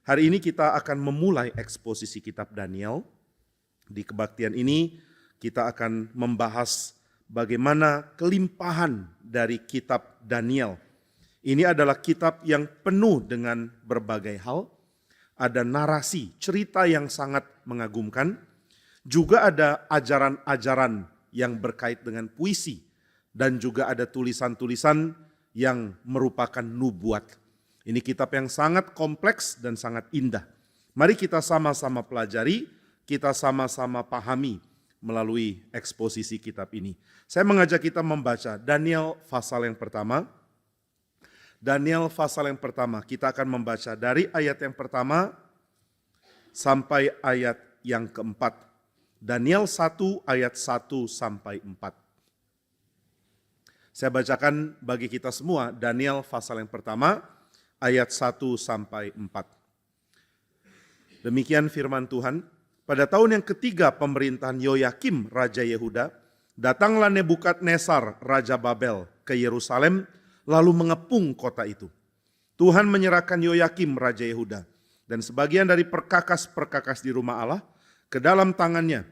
Hari ini kita akan memulai eksposisi kitab Daniel. Di kebaktian ini kita akan membahas bagaimana kelimpahan dari kitab Daniel. Ini adalah kitab yang penuh dengan berbagai hal. Ada narasi, cerita yang sangat mengagumkan. Juga ada ajaran-ajaran yang berkait dengan puisi. Dan juga ada tulisan-tulisan yang merupakan nubuat. Ini kitab yang sangat kompleks dan sangat indah. Mari kita sama-sama pelajari, kita sama-sama pahami melalui eksposisi kitab ini. Saya mengajak kita membaca Daniel pasal yang pertama. Daniel pasal yang pertama, kita akan membaca dari ayat yang pertama sampai ayat yang keempat. Daniel 1 ayat 1 sampai 4. Saya bacakan bagi kita semua Daniel pasal yang pertama ayat 1 sampai 4. Demikian firman Tuhan. Pada tahun yang ketiga pemerintahan Yoyakim Raja Yehuda, datanglah Nebukadnezar Raja Babel ke Yerusalem lalu mengepung kota itu. Tuhan menyerahkan Yoyakim Raja Yehuda dan sebagian dari perkakas-perkakas di rumah Allah ke dalam tangannya.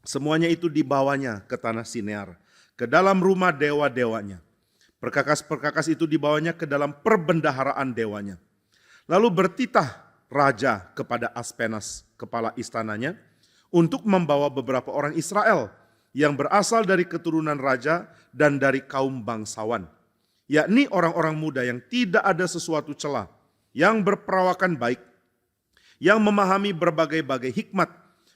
Semuanya itu dibawanya ke tanah Sinear, ke dalam rumah dewa-dewanya. Perkakas-perkakas itu dibawanya ke dalam perbendaharaan dewanya. Lalu bertitah raja kepada Aspenas, kepala istananya, untuk membawa beberapa orang Israel yang berasal dari keturunan raja dan dari kaum bangsawan, yakni orang-orang muda yang tidak ada sesuatu celah, yang berperawakan baik, yang memahami berbagai-bagai hikmat,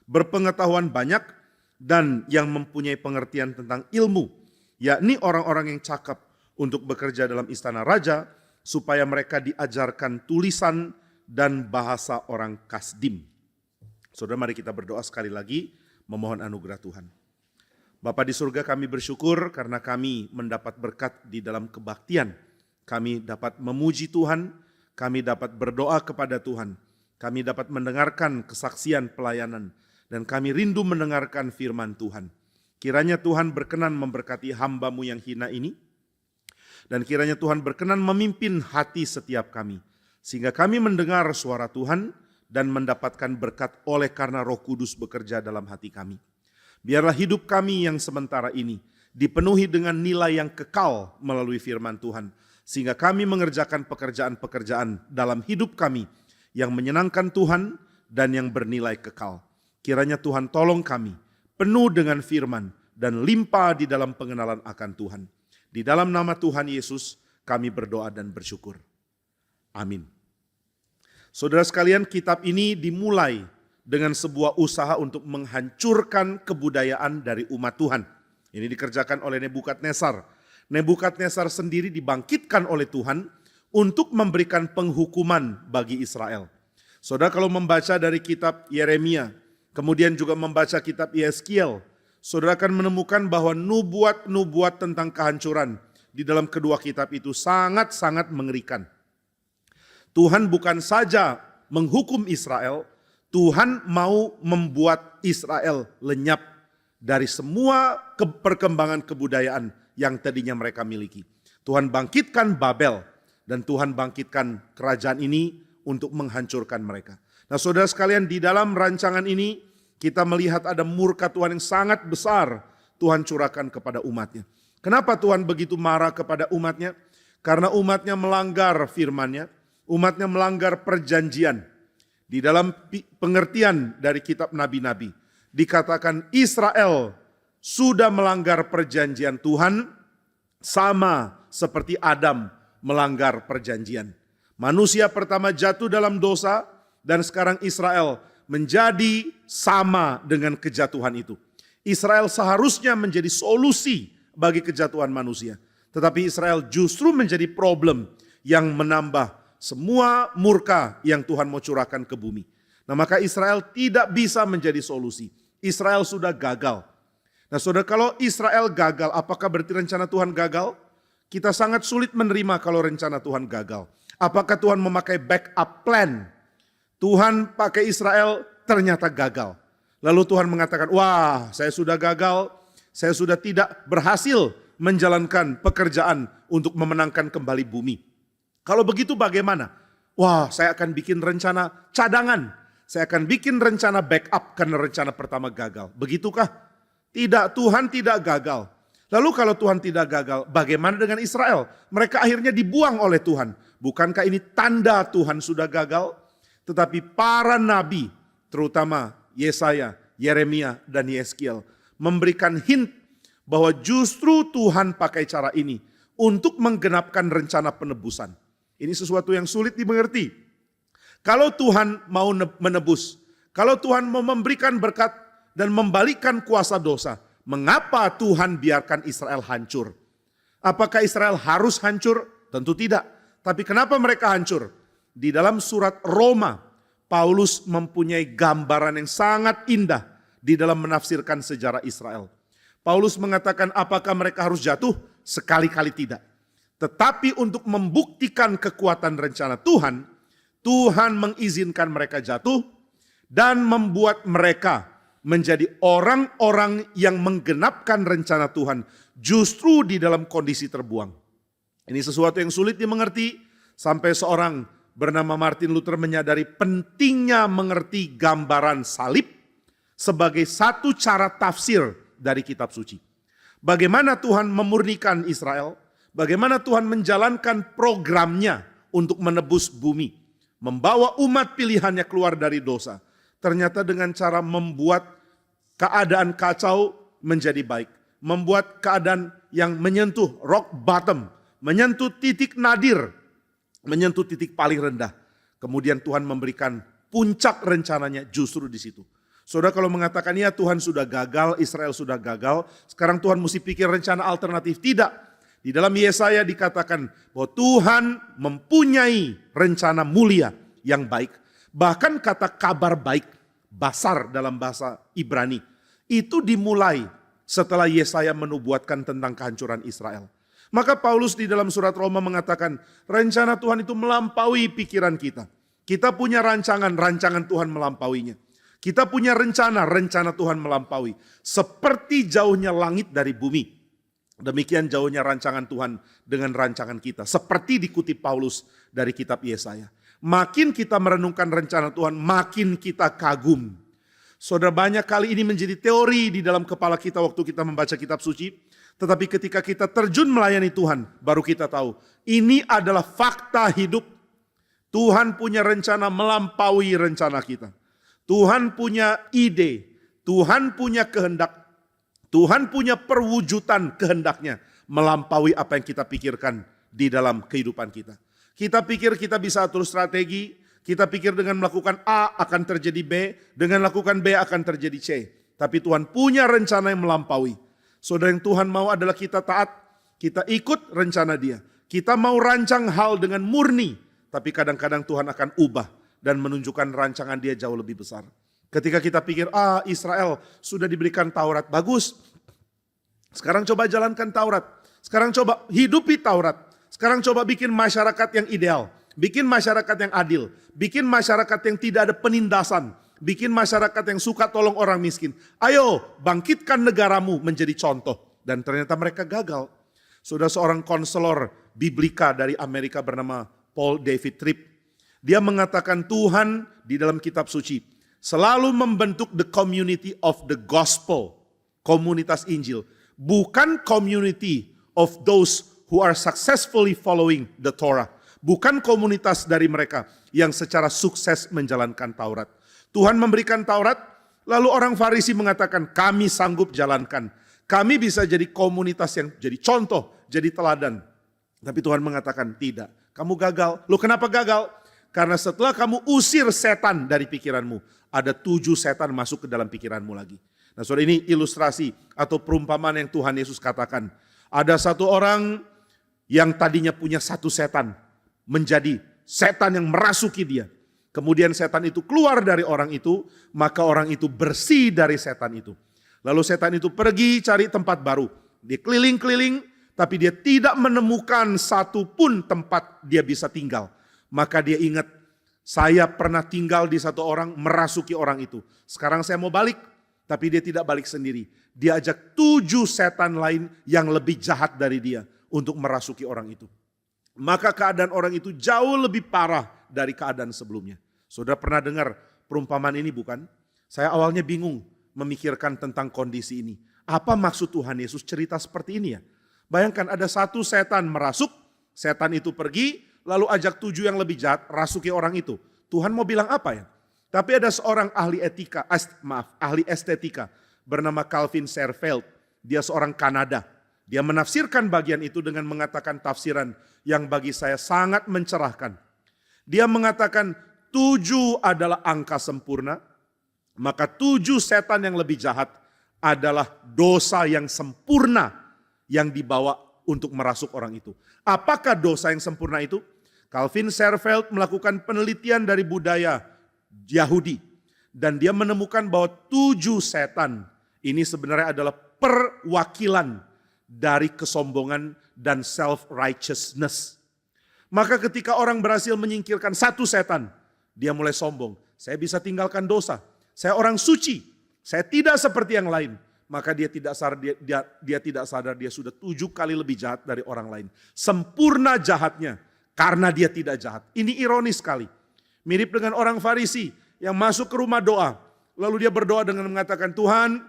berpengetahuan banyak, dan yang mempunyai pengertian tentang ilmu, yakni orang-orang yang cakap untuk bekerja dalam istana raja, supaya mereka diajarkan tulisan dan bahasa orang Kasdim. Saudara, mari kita berdoa sekali lagi, memohon anugerah Tuhan. Bapa di surga, kami bersyukur karena kami mendapat berkat di dalam kebaktian. Kami dapat memuji Tuhan, kami dapat berdoa kepada Tuhan, kami dapat mendengarkan kesaksian pelayanan, dan kami rindu mendengarkan firman Tuhan. Kiranya Tuhan berkenan memberkati hamba-Mu yang hina ini, dan kiranya Tuhan berkenan memimpin hati setiap kami, sehingga kami mendengar suara Tuhan dan mendapatkan berkat oleh karena Roh Kudus bekerja dalam hati kami. Biarlah hidup kami yang sementara ini dipenuhi dengan nilai yang kekal melalui firman Tuhan, sehingga kami mengerjakan pekerjaan-pekerjaan dalam hidup kami yang menyenangkan Tuhan dan yang bernilai kekal. Kiranya Tuhan tolong kami penuh dengan firman dan limpah di dalam pengenalan akan Tuhan. Di dalam nama Tuhan Yesus kami berdoa dan bersyukur. Amin. Saudara sekalian, kitab ini dimulai dengan sebuah usaha untuk menghancurkan kebudayaan dari umat Tuhan. Ini dikerjakan oleh Nebukadnezar. Nebukadnezar sendiri dibangkitkan oleh Tuhan untuk memberikan penghukuman bagi Israel. Saudara, kalau membaca dari kitab Yeremia, kemudian juga membaca kitab Yeskiel, saudara akan menemukan bahwa nubuat-nubuat tentang kehancuran di dalam kedua kitab itu sangat-sangat mengerikan. Tuhan bukan saja menghukum Israel, Tuhan mau membuat Israel lenyap dari semua perkembangan kebudayaan yang tadinya mereka miliki. Tuhan bangkitkan Babel dan Tuhan bangkitkan kerajaan ini untuk menghancurkan mereka. Nah, saudara sekalian, di dalam rancangan ini kita melihat ada murka Tuhan yang sangat besar Tuhan curahkan kepada umatnya. Kenapa Tuhan begitu marah kepada umatnya? Karena umatnya melanggar firman-Nya, umatnya melanggar perjanjian. Di dalam pengertian dari kitab nabi-nabi, dikatakan Israel sudah melanggar perjanjian Tuhan sama seperti Adam melanggar perjanjian. Manusia pertama jatuh dalam dosa dan sekarang Israel menjadi sama dengan kejatuhan itu. Israel seharusnya menjadi solusi bagi kejatuhan manusia. Tetapi Israel justru menjadi problem yang menambah semua murka yang Tuhan mau curahkan ke bumi. Nah, maka Israel tidak bisa menjadi solusi. Israel sudah gagal. Nah, saudara, kalau Israel gagal, apakah berarti rencana Tuhan gagal? Kita sangat sulit menerima kalau rencana Tuhan gagal. Apakah Tuhan memakai backup plan? Tuhan pakai Israel, ternyata gagal. Lalu Tuhan mengatakan, wah, saya sudah gagal, saya sudah tidak berhasil menjalankan pekerjaan untuk memenangkan kembali bumi. Kalau begitu bagaimana? wah saya akan bikin rencana cadangan. Saya akan bikin rencana backup karena rencana pertama gagal. Begitukah? Tidak, Tuhan tidak gagal. Lalu kalau Tuhan tidak gagal, bagaimana dengan Israel? Mereka akhirnya dibuang oleh Tuhan. Bukankah ini tanda Tuhan sudah gagal? Tetapi para nabi, terutama Yesaya, Yeremia, dan Yeskiel, memberikan hint bahwa justru Tuhan pakai cara ini untuk menggenapkan rencana penebusan. Ini sesuatu yang sulit dimengerti. Kalau Tuhan mau menebus, kalau Tuhan mau memberikan berkat dan membalikkan kuasa dosa, mengapa Tuhan biarkan Israel hancur? Apakah Israel harus hancur? Tentu tidak. Tapi kenapa mereka hancur? Di dalam surat Roma, Paulus mempunyai gambaran yang sangat indah di dalam menafsirkan sejarah Israel. Paulus mengatakan apakah mereka harus jatuh? Sekali-kali tidak. Tetapi untuk membuktikan kekuatan rencana Tuhan, Tuhan mengizinkan mereka jatuh dan membuat mereka menjadi orang-orang yang menggenapkan rencana Tuhan justru di dalam kondisi terbuang. Ini sesuatu yang sulit dimengerti sampai seorang bernama Martin Luther menyadari pentingnya mengerti gambaran salib sebagai satu cara tafsir dari kitab suci. Bagaimana Tuhan memurnikan Israel, bagaimana Tuhan menjalankan programnya untuk menebus bumi, membawa umat pilihannya keluar dari dosa. Ternyata dengan cara membuat keadaan kacau menjadi baik. Membuat keadaan yang menyentuh rock bottom, menyentuh titik nadir, menyentuh titik paling rendah. Kemudian Tuhan memberikan puncak rencananya justru di situ. Saudara kalau mengatakan ya Tuhan sudah gagal, Israel sudah gagal, sekarang Tuhan mesti pikir rencana alternatif. Tidak. Di dalam Yesaya dikatakan bahwa Tuhan mempunyai rencana mulia yang baik. Bahkan kata kabar baik, basar dalam bahasa Ibrani, itu dimulai setelah Yesaya menubuatkan tentang kehancuran Israel. Maka Paulus di dalam surat Roma mengatakan rencana Tuhan itu melampaui pikiran kita. Kita punya rancangan Tuhan melampauinya. Kita punya rencana Tuhan melampaui. Seperti jauhnya langit dari bumi. Demikian jauhnya rancangan Tuhan dengan rancangan kita. Seperti dikutip Paulus dari kitab Yesaya. Makin kita merenungkan rencana Tuhan, makin kita kagum. Saudara, banyak kali ini menjadi teori di dalam kepala kita waktu kita membaca kitab suci. Tetapi ketika kita terjun melayani Tuhan, baru kita tahu. Ini adalah fakta hidup. Tuhan punya rencana melampaui rencana kita. Tuhan punya ide, Tuhan punya kehendak. Tuhan punya perwujudan kehendaknya melampaui apa yang kita pikirkan di dalam kehidupan kita. Kita pikir kita bisa atur strategi, kita pikir dengan melakukan A akan terjadi B, dengan melakukan B akan terjadi C. Tapi Tuhan punya rencana yang melampaui. Saudara, yang Tuhan mau adalah kita taat, kita ikut rencana Dia. Kita mau rancang hal dengan murni, tapi kadang-kadang Tuhan akan ubah dan menunjukkan rancangan Dia jauh lebih besar. Ketika kita pikir, Israel sudah diberikan Taurat, bagus. Sekarang coba jalankan Taurat. Sekarang coba hidupi Taurat. Sekarang coba bikin masyarakat yang ideal. Bikin masyarakat yang adil. Bikin masyarakat yang tidak ada penindasan. Bikin masyarakat yang suka tolong orang miskin. Ayo bangkitkan negaramu menjadi contoh. Dan ternyata mereka gagal. Sudah seorang konselor biblika dari Amerika bernama Paul David Tripp. Dia mengatakan Tuhan di dalam kitab suci selalu membentuk the community of the gospel, komunitas Injil, bukan community of those who are successfully following the Torah, bukan komunitas dari mereka yang secara sukses menjalankan Taurat. Tuhan memberikan Taurat, lalu orang Farisi mengatakan kami sanggup jalankan, kami bisa jadi komunitas yang jadi contoh, jadi teladan. Tapi Tuhan mengatakan tidak, kamu gagal. Loh kenapa gagal? Karena setelah kamu usir setan dari pikiranmu, ada 7 setan masuk ke dalam pikiranmu lagi. Nah saudara, ini ilustrasi atau perumpamaan yang Tuhan Yesus katakan. Ada satu orang yang tadinya punya 1 setan, menjadi setan yang merasuki dia. Kemudian setan itu keluar dari orang itu, maka orang itu bersih dari setan itu. Lalu setan itu pergi cari tempat baru. Dia keliling-keliling, tapi dia tidak menemukan satu pun tempat dia bisa tinggal. Maka dia ingat, saya pernah tinggal di satu orang, merasuki orang itu. Sekarang saya mau balik, tapi dia tidak balik sendiri. Dia ajak 7 setan lain yang lebih jahat dari dia untuk merasuki orang itu. Maka keadaan orang itu jauh lebih parah dari keadaan sebelumnya. Saudara pernah dengar perumpamaan ini bukan? Saya awalnya bingung memikirkan tentang kondisi ini. Apa maksud Tuhan Yesus cerita seperti ini ya? Bayangkan ada satu setan merasuk, setan itu pergi, lalu ajak 7 yang lebih jahat, rasuki orang itu. Tuhan mau bilang apa ya? Tapi ada seorang ahli estetika bernama Calvin Serveld. Dia seorang Kanada. Dia menafsirkan bagian itu dengan mengatakan tafsiran yang bagi saya sangat mencerahkan. Dia mengatakan 7 adalah angka sempurna, maka 7 setan yang lebih jahat adalah dosa yang sempurna yang dibawa untuk merasuk orang itu. Apakah dosa yang sempurna itu? Calvin Serveld melakukan penelitian dari budaya Yahudi. Dan dia menemukan bahwa 7 setan ini sebenarnya adalah perwakilan dari kesombongan dan self-righteousness. Maka ketika orang berhasil menyingkirkan 1 setan, dia mulai sombong. Saya bisa tinggalkan dosa. Saya orang suci. Saya tidak seperti yang lain. Maka dia tidak sadar dia sudah 7 kali lebih jahat dari orang lain. Sempurna jahatnya karena dia tidak jahat. Ini ironis sekali. Mirip dengan orang Farisi yang masuk ke rumah doa. Lalu dia berdoa dengan mengatakan, Tuhan,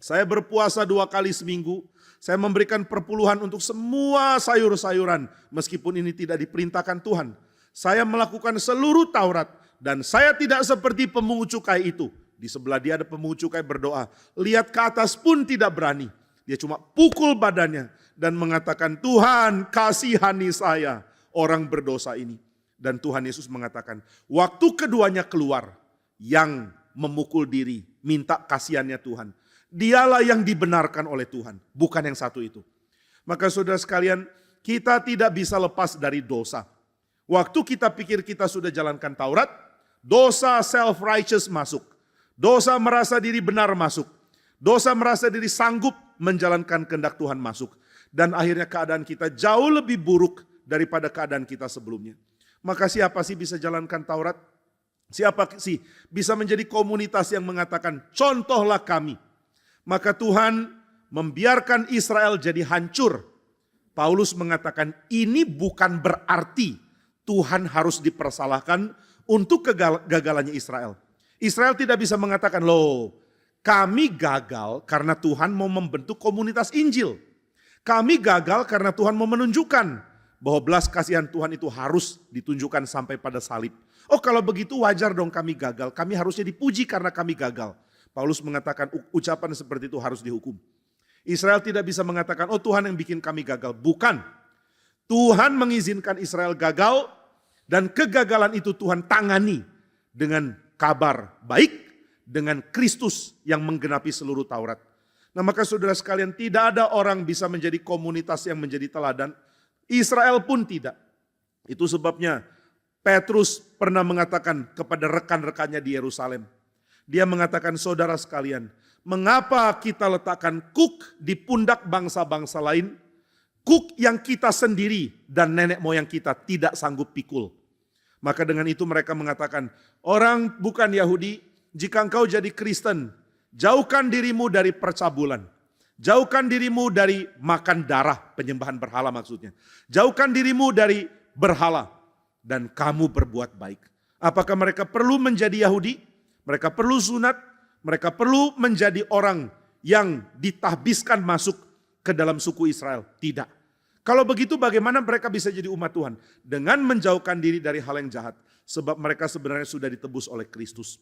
saya berpuasa 2 kali seminggu. Saya memberikan perpuluhan untuk semua sayur-sayuran. Meskipun ini tidak diperintahkan Tuhan. Saya melakukan seluruh Taurat. Dan saya tidak seperti pemungut cukai itu. Di sebelah dia ada pemungut cukai berdoa. Lihat ke atas pun tidak berani. Dia cuma pukul badannya. Dan mengatakan, Tuhan kasihani saya, orang berdosa ini. Dan Tuhan Yesus mengatakan, waktu keduanya keluar, yang memukul diri, minta kasihannya Tuhan. Dialah yang dibenarkan oleh Tuhan, bukan yang satu itu. Maka saudara sekalian, kita tidak bisa lepas dari dosa. Waktu kita pikir kita sudah jalankan Taurat, dosa self-righteous masuk. Dosa merasa diri benar masuk. Dosa merasa diri sanggup menjalankan kehendak Tuhan masuk. Dan akhirnya keadaan kita jauh lebih buruk daripada keadaan kita sebelumnya. Maka siapa sih bisa jalankan Taurat? Siapa sih bisa menjadi komunitas yang mengatakan, contohlah kami. Maka Tuhan membiarkan Israel jadi hancur. Paulus mengatakan ini bukan berarti Tuhan harus dipersalahkan untuk kegagalannya Israel. Israel tidak bisa mengatakan, loh kami gagal karena Tuhan mau membentuk komunitas Injil. Kami gagal karena Tuhan mau menunjukkan bahwa belas kasihan Tuhan itu harus ditunjukkan sampai pada salib. Oh kalau begitu wajar dong kami gagal, kami harusnya dipuji karena kami gagal. Paulus mengatakan ucapan seperti itu harus dihukum. Israel tidak bisa mengatakan, oh Tuhan yang bikin kami gagal. Bukan. Tuhan mengizinkan Israel gagal dan kegagalan itu Tuhan tangani dengan kabar baik, dengan Kristus yang menggenapi seluruh Taurat. Nah maka saudara sekalian, tidak ada orang bisa menjadi komunitas yang menjadi teladan. Israel pun tidak. Itu sebabnya Petrus pernah mengatakan kepada rekan-rekannya di Yerusalem. Dia mengatakan, saudara sekalian, mengapa kita letakkan kuk di pundak bangsa-bangsa lain, kuk yang kita sendiri dan nenek moyang kita tidak sanggup pikul. Maka dengan itu mereka mengatakan, orang bukan Yahudi, jika engkau jadi Kristen, jauhkan dirimu dari percabulan. Jauhkan dirimu dari makan darah, penyembahan berhala maksudnya. Jauhkan dirimu dari berhala dan kamu berbuat baik. Apakah mereka perlu menjadi Yahudi? Mereka perlu sunat, mereka perlu menjadi orang yang ditahbiskan masuk ke dalam suku Israel. Tidak. Kalau begitu bagaimana mereka bisa jadi umat Tuhan? Dengan menjauhkan diri dari hal yang jahat. Sebab mereka sebenarnya sudah ditebus oleh Kristus.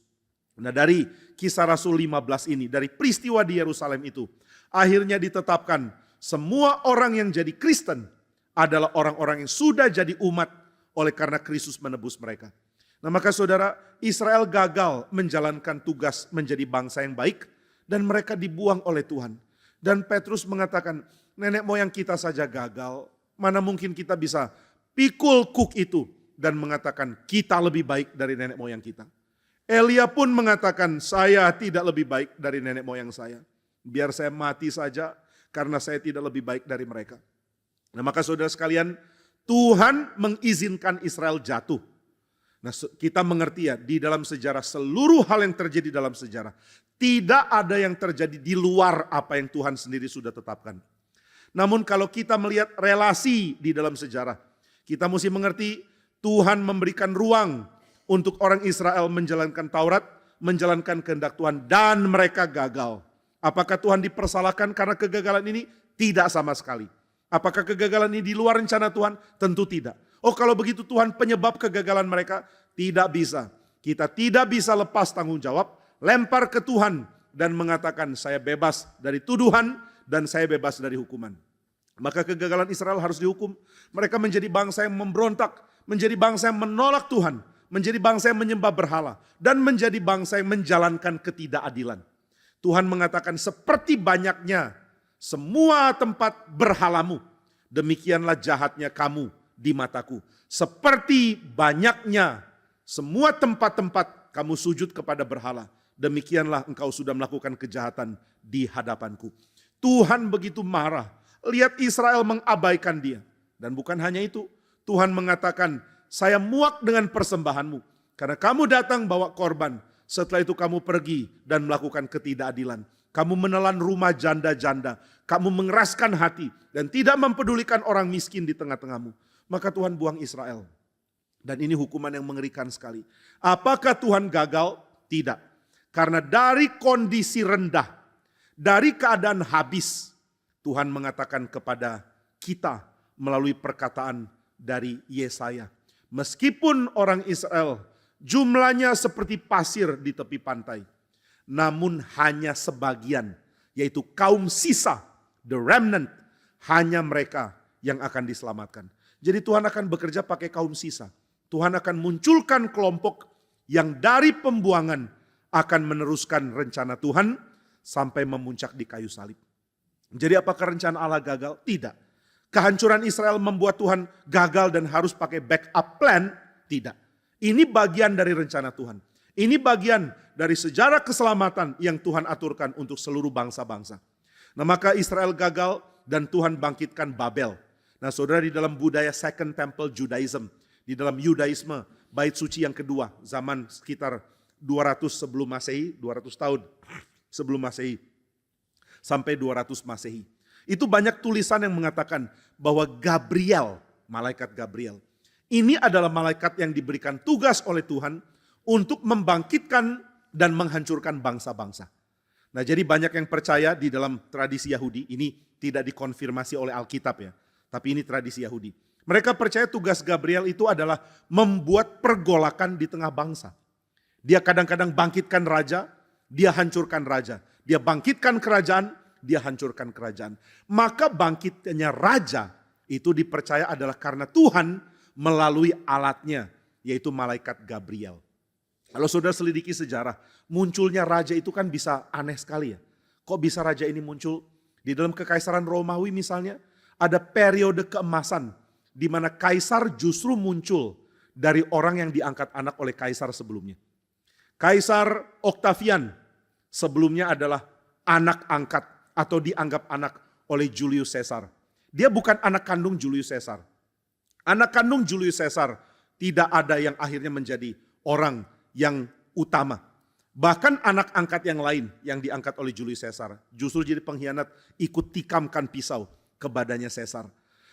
Nah dari Kisah Rasul 15 ini, dari peristiwa di Yerusalem itu, akhirnya ditetapkan semua orang yang jadi Kristen adalah orang-orang yang sudah jadi umat oleh karena Kristus menebus mereka. Nah maka saudara, Israel gagal menjalankan tugas menjadi bangsa yang baik dan mereka dibuang oleh Tuhan. Dan Petrus mengatakan, nenek moyang kita saja gagal, mana mungkin kita bisa pikul kuk itu dan mengatakan kita lebih baik dari nenek moyang kita. Elia pun mengatakan, saya tidak lebih baik dari nenek moyang saya. Biar saya mati saja karena saya tidak lebih baik dari mereka. Nah maka saudara sekalian, Tuhan mengizinkan Israel jatuh. Nah kita mengerti ya, di dalam sejarah seluruh hal yang terjadi dalam sejarah. Tidak ada yang terjadi di luar apa yang Tuhan sendiri sudah tetapkan. Namun kalau kita melihat relasi di dalam sejarah, kita mesti mengerti Tuhan memberikan ruang untuk orang Israel menjalankan Taurat, menjalankan kehendak Tuhan, dan mereka gagal. Apakah Tuhan dipersalahkan karena kegagalan ini? Tidak sama sekali. Apakah kegagalan ini di luar rencana Tuhan? Tentu tidak. Oh, kalau begitu Tuhan penyebab kegagalan mereka? Tidak bisa. Kita tidak bisa lepas tanggung jawab, lempar ke Tuhan dan mengatakan saya bebas dari tuduhan dan saya bebas dari hukuman. Maka kegagalan Israel harus dihukum. Mereka menjadi bangsa yang memberontak, menjadi bangsa yang menolak Tuhan, menjadi bangsa yang menyembah berhala, dan menjadi bangsa yang menjalankan ketidakadilan. Tuhan mengatakan seperti banyaknya semua tempat berhalamu, demikianlah jahatnya kamu di mataku. Seperti banyaknya semua tempat-tempat kamu sujud kepada berhala, demikianlah engkau sudah melakukan kejahatan di hadapanku. Tuhan begitu marah, lihat Israel mengabaikan dia. Dan bukan hanya itu, Tuhan mengatakan, saya muak dengan persembahanmu, karena kamu datang bawa korban, setelah itu kamu pergi dan melakukan ketidakadilan. Kamu menelan rumah janda-janda, kamu mengeraskan hati dan tidak mempedulikan orang miskin di tengah-tengahmu. Maka Tuhan buang Israel. Dan ini hukuman yang mengerikan sekali. Apakah Tuhan gagal? Tidak. Karena dari kondisi rendah, dari keadaan habis, Tuhan mengatakan kepada kita melalui perkataan dari Yesaya. Meskipun orang Israel jumlahnya seperti pasir di tepi pantai, namun hanya sebagian, yaitu kaum sisa, the remnant, hanya mereka yang akan diselamatkan. Jadi Tuhan akan bekerja pakai kaum sisa. Tuhan akan munculkan kelompok yang dari pembuangan akan meneruskan rencana Tuhan sampai memuncak di kayu salib. Jadi apakah rencana Allah gagal? Tidak. Kehancuran Israel membuat Tuhan gagal dan harus pakai backup plan? Tidak. Ini bagian dari rencana Tuhan. Ini bagian dari sejarah keselamatan yang Tuhan aturkan untuk seluruh bangsa-bangsa. Nah, maka Israel gagal dan Tuhan bangkitkan Babel. Nah, saudara, di dalam budaya Second Temple Judaism, di dalam Yudaisme, bait suci yang kedua, zaman sekitar 200 sebelum Masehi, 200 tahun sebelum Masehi, sampai 200 Masehi. Itu banyak tulisan yang mengatakan bahwa Gabriel, malaikat Gabriel, ini adalah malaikat yang diberikan tugas oleh Tuhan untuk membangkitkan dan menghancurkan bangsa-bangsa. Nah, jadi banyak yang percaya di dalam tradisi Yahudi, ini tidak dikonfirmasi oleh Alkitab ya, tapi ini tradisi Yahudi. Mereka percaya tugas Gabriel itu adalah membuat pergolakan di tengah bangsa. Dia kadang-kadang bangkitkan raja, dia hancurkan raja. Dia bangkitkan kerajaan, dia hancurkan kerajaan. Maka bangkitnya raja itu dipercaya adalah karena Tuhan melalui alatnya, yaitu malaikat Gabriel. Kalau saudara selidiki sejarah, munculnya raja itu kan bisa aneh sekali ya. Kok bisa raja ini muncul? Di dalam kekaisaran Romawi misalnya, ada periode keemasan di mana kaisar justru muncul dari orang yang diangkat anak oleh kaisar sebelumnya. Kaisar Octavian sebelumnya adalah anak angkat atau dianggap anak oleh Julius Caesar. Dia bukan anak kandung Julius Caesar. Anak kandung Julius Caesar tidak ada yang akhirnya menjadi orang yang utama. Bahkan anak angkat yang lain yang diangkat oleh Julius Caesar justru jadi pengkhianat, ikut tikamkan pisau ke badannya Caesar.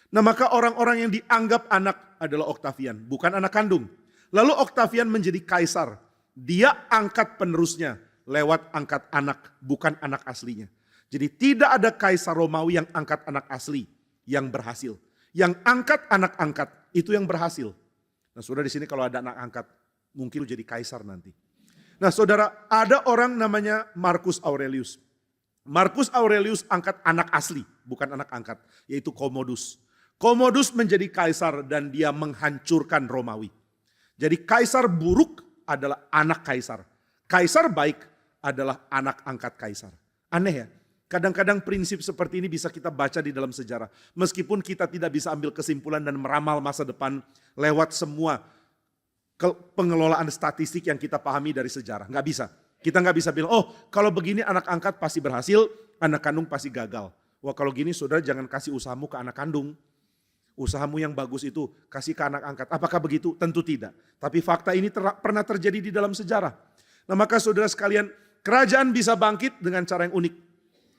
Nah, maka orang-orang yang dianggap anak adalah Octavian, bukan anak kandung. Lalu Octavian menjadi kaisar. Dia angkat penerusnya lewat angkat anak, bukan anak aslinya. Jadi tidak ada kaisar Romawi yang angkat anak asli yang berhasil. Yang angkat anak angkat itu yang berhasil. Nah, saudara, di sini kalau ada anak angkat, mungkin jadi kaisar nanti. Nah, saudara, ada orang namanya Marcus Aurelius. Marcus Aurelius angkat anak asli, bukan anak angkat, yaitu Commodus. Commodus menjadi kaisar dan dia menghancurkan Romawi. Jadi kaisar buruk adalah anak kaisar. Kaisar baik adalah anak angkat kaisar. Aneh ya? Kadang-kadang prinsip seperti ini bisa kita baca di dalam sejarah. Meskipun kita tidak bisa ambil kesimpulan dan meramal masa depan lewat semua pengelolaan statistik yang kita pahami dari sejarah. Nggak bisa. Kita nggak bisa bilang, oh kalau begini anak angkat pasti berhasil, anak kandung pasti gagal. Wah, kalau gini saudara jangan kasih usahamu ke anak kandung. Usahamu yang bagus itu kasih ke anak angkat. Apakah begitu? Tentu tidak. Tapi fakta ini pernah terjadi di dalam sejarah. Nah, maka saudara sekalian, kerajaan bisa bangkit dengan cara yang unik.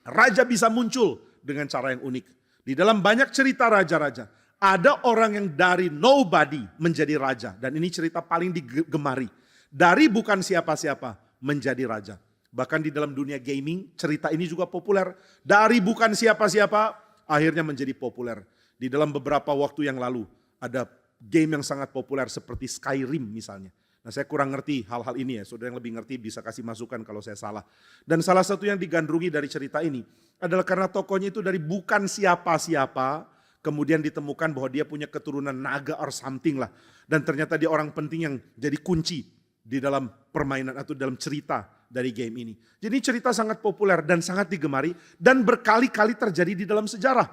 Raja bisa muncul dengan cara yang unik. Di dalam banyak cerita raja-raja, ada orang yang dari nobody menjadi raja. Dan ini cerita paling digemari. Dari bukan siapa-siapa menjadi raja. Bahkan di dalam dunia gaming cerita ini juga populer. Dari bukan siapa-siapa akhirnya menjadi populer. Di dalam beberapa waktu yang lalu ada game yang sangat populer seperti Skyrim misalnya. Nah, saya kurang ngerti hal-hal ini ya. Saudara yang lebih ngerti bisa kasih masukan kalau saya salah. Dan salah satu yang digandrungi dari cerita ini adalah karena tokohnya itu dari bukan siapa-siapa. Kemudian ditemukan bahwa dia punya keturunan naga or something lah. Dan ternyata dia orang penting yang jadi kunci di dalam permainan atau dalam cerita dari game ini. Jadi cerita sangat populer dan sangat digemari. Dan berkali-kali terjadi di dalam sejarah.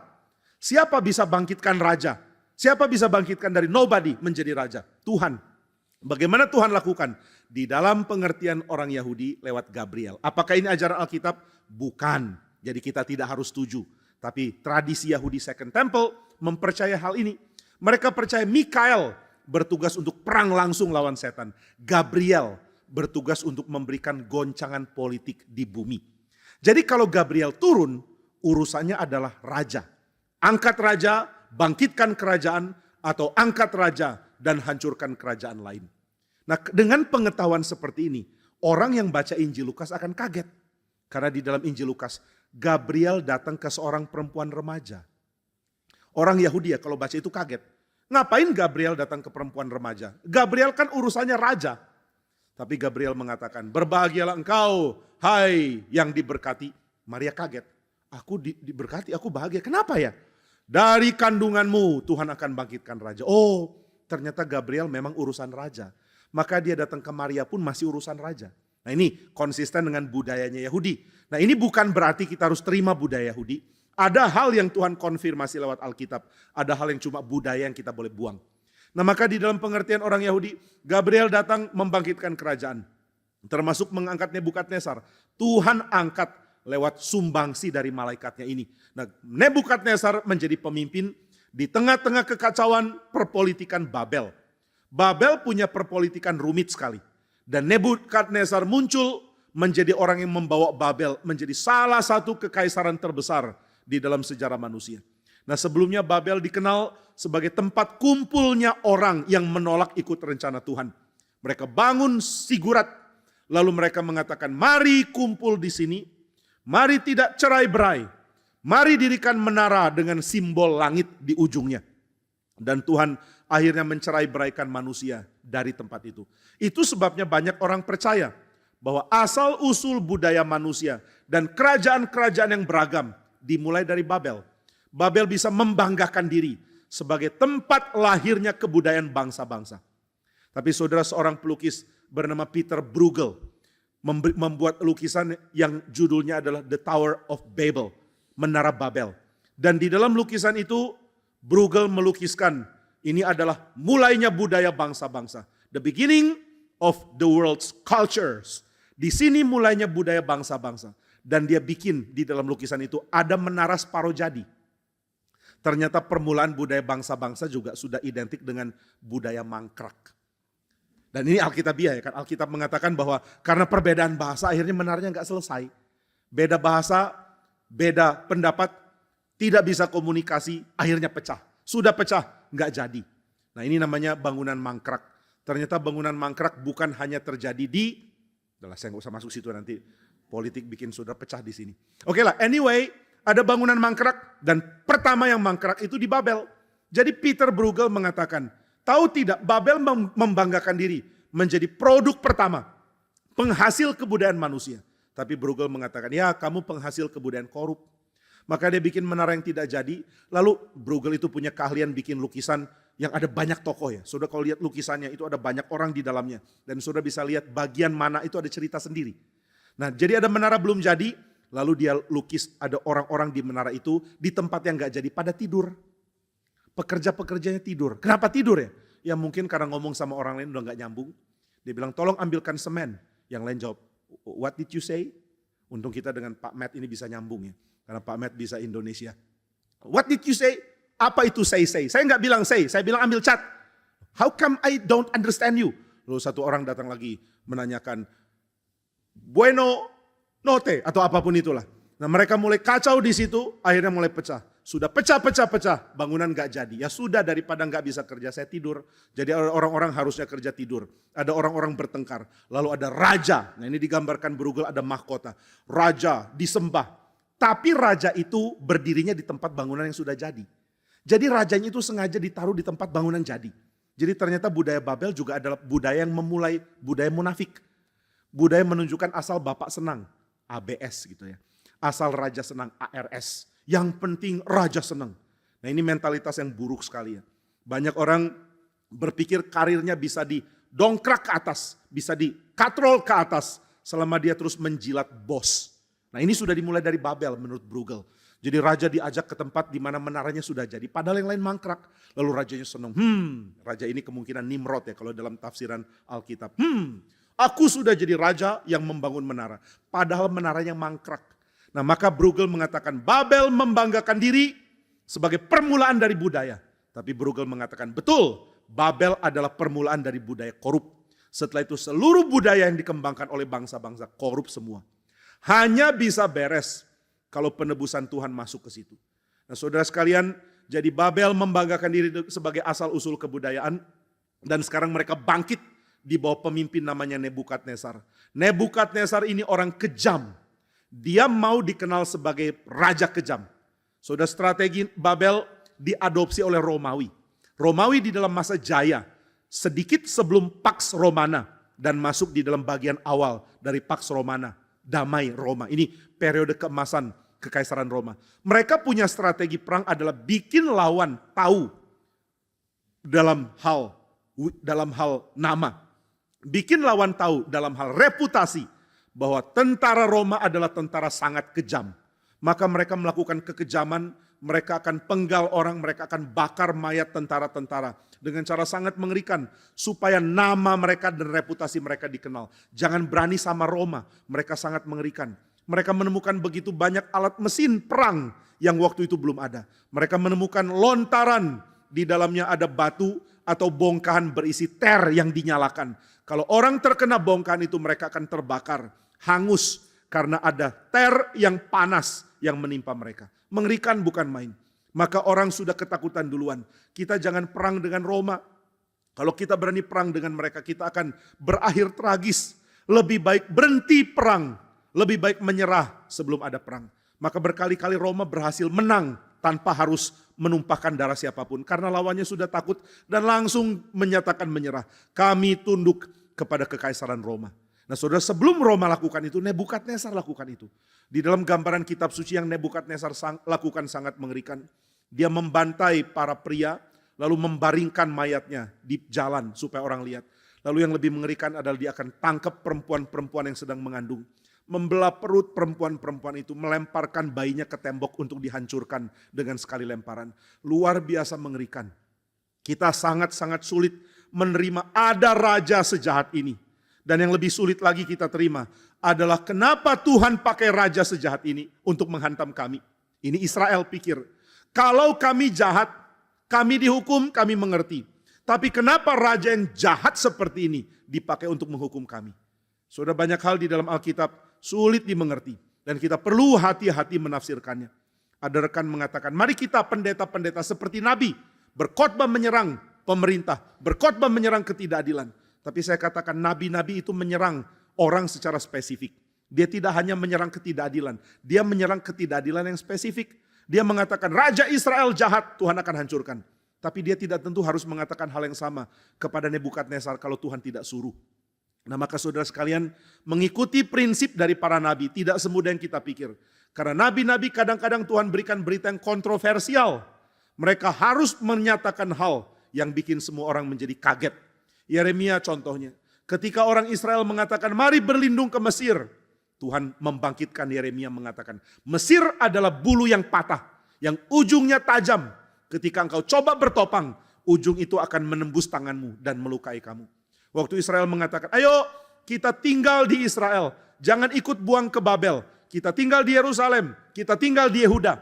Siapa bisa bangkitkan raja? Siapa bisa bangkitkan dari nobody menjadi raja? Tuhan. Bagaimana Tuhan lakukan? Di dalam pengertian orang Yahudi lewat Gabriel. Apakah ini ajaran Alkitab? Bukan. Jadi kita tidak harus setuju. Tapi tradisi Yahudi Second Temple mempercayai hal ini. Mereka percaya Mikael bertugas untuk perang langsung lawan setan. Gabriel bertugas untuk memberikan goncangan politik di bumi. Jadi kalau Gabriel turun, urusannya adalah raja. Angkat raja, bangkitkan kerajaan, atau angkat raja dan hancurkan kerajaan lain. Nah, dengan pengetahuan seperti ini, orang yang baca Injil Lukas akan kaget. Karena di dalam Injil Lukas, Gabriel datang ke seorang perempuan remaja. Orang Yahudi ya kalau baca itu kaget. Ngapain Gabriel datang ke perempuan remaja? Gabriel kan urusannya raja. Tapi Gabriel mengatakan, berbahagialah engkau, hai yang diberkati. Maria kaget. Aku diberkati, aku bahagia. Kenapa ya? Dari kandunganmu Tuhan akan bangkitkan raja. Oh, ternyata Gabriel memang urusan raja. Maka dia datang ke Maria pun masih urusan raja. Nah ini konsisten dengan budayanya Yahudi. Nah ini bukan berarti kita harus terima budaya Yahudi. Ada hal yang Tuhan konfirmasi lewat Alkitab. Ada hal yang cuma budaya yang kita boleh buang. Nah maka di dalam pengertian orang Yahudi, Gabriel datang membangkitkan kerajaan. Termasuk mengangkat Nebukadnezar. Tuhan angkat lewat sumbangsi dari malaikatnya ini. Nah Nebukadnezar menjadi pemimpin di tengah-tengah kekacauan perpolitikan Babel. Babel punya perpolitikan rumit sekali. Dan Nebukadnezar muncul menjadi orang yang membawa Babel menjadi salah satu kekaisaran terbesar di dalam sejarah manusia. Nah sebelumnya Babel dikenal sebagai tempat kumpulnya orang yang menolak ikut rencana Tuhan. Mereka bangun zigurat, lalu mereka mengatakan mari kumpul di sini, mari tidak cerai-berai, mari dirikan menara dengan simbol langit di ujungnya. Dan Tuhan akhirnya mencerai-beraikan manusia dari tempat itu. Itu sebabnya banyak orang percaya bahwa asal usul budaya manusia dan kerajaan-kerajaan yang beragam dimulai dari Babel. Babel bisa membanggakan diri sebagai tempat lahirnya kebudayaan bangsa-bangsa. Tapi saudara, seorang pelukis bernama Peter Bruegel membuat lukisan yang judulnya adalah The Tower of Babel, Menara Babel. Dan di dalam lukisan itu Bruegel melukiskan ini adalah mulainya budaya bangsa-bangsa. The beginning of the world's cultures. Di sini mulainya budaya bangsa-bangsa. Dan dia bikin di dalam lukisan itu ada menara separuh jadi. Ternyata permulaan budaya bangsa-bangsa juga sudah identik dengan budaya mangkrak. Dan ini Alkitabiah ya kan. Alkitab mengatakan bahwa karena perbedaan bahasa akhirnya menaranya nggak selesai. Beda bahasa, beda pendapat, tidak bisa komunikasi, akhirnya pecah. Sudah pecah, nggak jadi. Nah ini namanya bangunan mangkrak. Ternyata bangunan mangkrak bukan hanya terjadi di, udahlah saya nggak usah masuk situ nanti politik bikin saudara pecah di sini. Oke lah, anyway ada bangunan mangkrak dan pertama yang mangkrak itu di Babel. Jadi Peter Bruegel mengatakan, tahu tidak Babel membanggakan diri menjadi produk pertama, penghasil kebudayaan manusia. Tapi Bruegel mengatakan, ya kamu penghasil kebudayaan korup. Maka dia bikin menara yang tidak jadi. Lalu Bruegel itu punya keahlian bikin lukisan yang ada banyak tokoh ya. Saudara kalau lihat lukisannya itu ada banyak orang di dalamnya. Dan saudara bisa lihat bagian mana itu ada cerita sendiri. Nah jadi ada menara belum jadi. Lalu dia lukis ada orang-orang di menara itu di tempat yang gak jadi pada tidur. Pekerja-pekerjanya tidur. Kenapa tidur ya? Ya mungkin karena ngomong sama orang lain udah gak nyambung. Dia bilang tolong ambilkan semen. Yang lain jawab, what did you say? Untung kita dengan Pak Matt ini bisa nyambung ya. Karena Pak Matt bisa Indonesia. What did you say? Apa itu say? Saya nggak bilang say, saya bilang ambil cat. How come I don't understand you? Lalu satu orang datang lagi menanyakan, bueno note atau apapun itulah. Nah mereka mulai kacau di situ, akhirnya mulai pecah. Sudah pecah, bangunan gak jadi. Ya sudah, daripada gak bisa kerja, saya tidur. Jadi orang-orang harusnya kerja tidur. Ada orang-orang bertengkar. Lalu ada raja. Nah ini digambarkan Bruegel, ada mahkota. Raja disembah. Tapi raja itu berdirinya di tempat bangunan yang sudah jadi. Jadi rajanya itu sengaja ditaruh di tempat bangunan jadi. Jadi ternyata budaya Babel juga adalah budaya yang memulai budaya munafik. Budaya menunjukkan asal bapak senang. ABS gitu ya. Asal raja senang, ARS. Yang penting raja senang. Nah ini mentalitas yang buruk sekali ya. Banyak orang berpikir karirnya bisa didongkrak ke atas. Bisa dikatrol ke atas. Selama dia terus menjilat bos. Nah ini sudah dimulai dari Babel menurut Bruegel. Jadi raja diajak ke tempat di mana menaranya sudah jadi. Padahal yang lain mangkrak. Lalu rajanya senang. Raja ini kemungkinan Nimrod ya kalau dalam tafsiran Alkitab. Aku sudah jadi raja yang membangun menara. Padahal menaranya mangkrak. Nah maka Bruegel mengatakan Babel membanggakan diri sebagai permulaan dari budaya. Tapi Bruegel mengatakan betul, Babel adalah permulaan dari budaya korup. Setelah itu seluruh budaya yang dikembangkan oleh bangsa-bangsa korup semua. Hanya bisa beres kalau penebusan Tuhan masuk ke situ. Nah saudara sekalian, jadi Babel membanggakan diri sebagai asal usul kebudayaan. Dan sekarang mereka bangkit di bawah pemimpin namanya Nebukadnezar. Nebukadnezar ini orang kejam. Dia mau dikenal sebagai raja kejam. Saudara, strategi Babel diadopsi oleh Romawi. Romawi di dalam masa jaya, sedikit sebelum Pax Romana dan masuk di dalam bagian awal dari Pax Romana, damai Roma. Ini periode keemasan Kekaisaran Roma. Mereka punya strategi perang adalah bikin lawan tahu dalam hal nama. Bikin lawan tahu dalam hal reputasi. Bahwa tentara Roma adalah tentara sangat kejam. Maka mereka melakukan kekejaman, mereka akan penggal orang, mereka akan bakar mayat tentara-tentara. Dengan cara sangat mengerikan, supaya nama mereka dan reputasi mereka dikenal. Jangan berani sama Roma, mereka sangat mengerikan. Mereka menemukan begitu banyak alat mesin perang yang waktu itu belum ada. Mereka menemukan lontaran, di dalamnya ada batu atau bongkahan berisi ter yang dinyalakan. Kalau orang terkena bongkahan itu mereka akan terbakar. Hangus karena ada ter yang panas yang menimpa mereka. Mengerikan bukan main. Maka orang sudah ketakutan duluan. Kita jangan perang dengan Roma. Kalau kita berani perang dengan mereka, kita akan berakhir tragis. Lebih baik berhenti perang. Lebih baik menyerah sebelum ada perang. Maka berkali-kali Roma berhasil menang tanpa harus menumpahkan darah siapapun. Karena lawannya sudah takut dan langsung menyatakan menyerah. Kami tunduk kepada kekaisaran Roma. Nah saudara, sebelum Roma lakukan itu, Nebukadnezar lakukan itu. Di dalam gambaran kitab suci yang Nebukadnezar lakukan sangat mengerikan. Dia membantai para pria, lalu membaringkan mayatnya di jalan supaya orang lihat. Lalu yang lebih mengerikan adalah dia akan tangkap perempuan-perempuan yang sedang mengandung. Membelah perut perempuan-perempuan itu, melemparkan bayinya ke tembok untuk dihancurkan dengan sekali lemparan. Luar biasa mengerikan. Kita sangat-sangat sulit menerima ada raja sejahat ini. Dan yang lebih sulit lagi kita terima adalah kenapa Tuhan pakai raja sejahat ini untuk menghantam kami. Ini Israel pikir, kalau kami jahat, kami dihukum, kami mengerti. Tapi kenapa raja yang jahat seperti ini dipakai untuk menghukum kami? Sudah banyak hal di dalam Alkitab sulit dimengerti. Dan kita perlu hati-hati menafsirkannya. Ada rekan mengatakan, mari kita pendeta-pendeta seperti Nabi. Berkhotbah menyerang pemerintah, berkhotbah menyerang ketidakadilan. Tapi saya katakan nabi-nabi itu menyerang orang secara spesifik. Dia tidak hanya menyerang ketidakadilan. Dia menyerang ketidakadilan yang spesifik. Dia mengatakan Raja Israel jahat, Tuhan akan hancurkan. Tapi dia tidak tentu harus mengatakan hal yang sama kepada Nebukadnezar kalau Tuhan tidak suruh. Nah maka saudara sekalian, mengikuti prinsip dari para nabi tidak semudah yang kita pikir. Karena nabi-nabi kadang-kadang Tuhan berikan berita yang kontroversial. Mereka harus menyatakan hal yang bikin semua orang menjadi kaget. Yeremia contohnya, ketika orang Israel mengatakan mari berlindung ke Mesir, Tuhan membangkitkan Yeremia mengatakan, Mesir adalah bulu yang patah, yang ujungnya tajam. Ketika engkau coba bertopang, ujung itu akan menembus tanganmu dan melukai kamu. Waktu Israel mengatakan, ayo kita tinggal di Israel, jangan ikut buang ke Babel. Kita tinggal di Yerusalem, kita tinggal di Yehuda.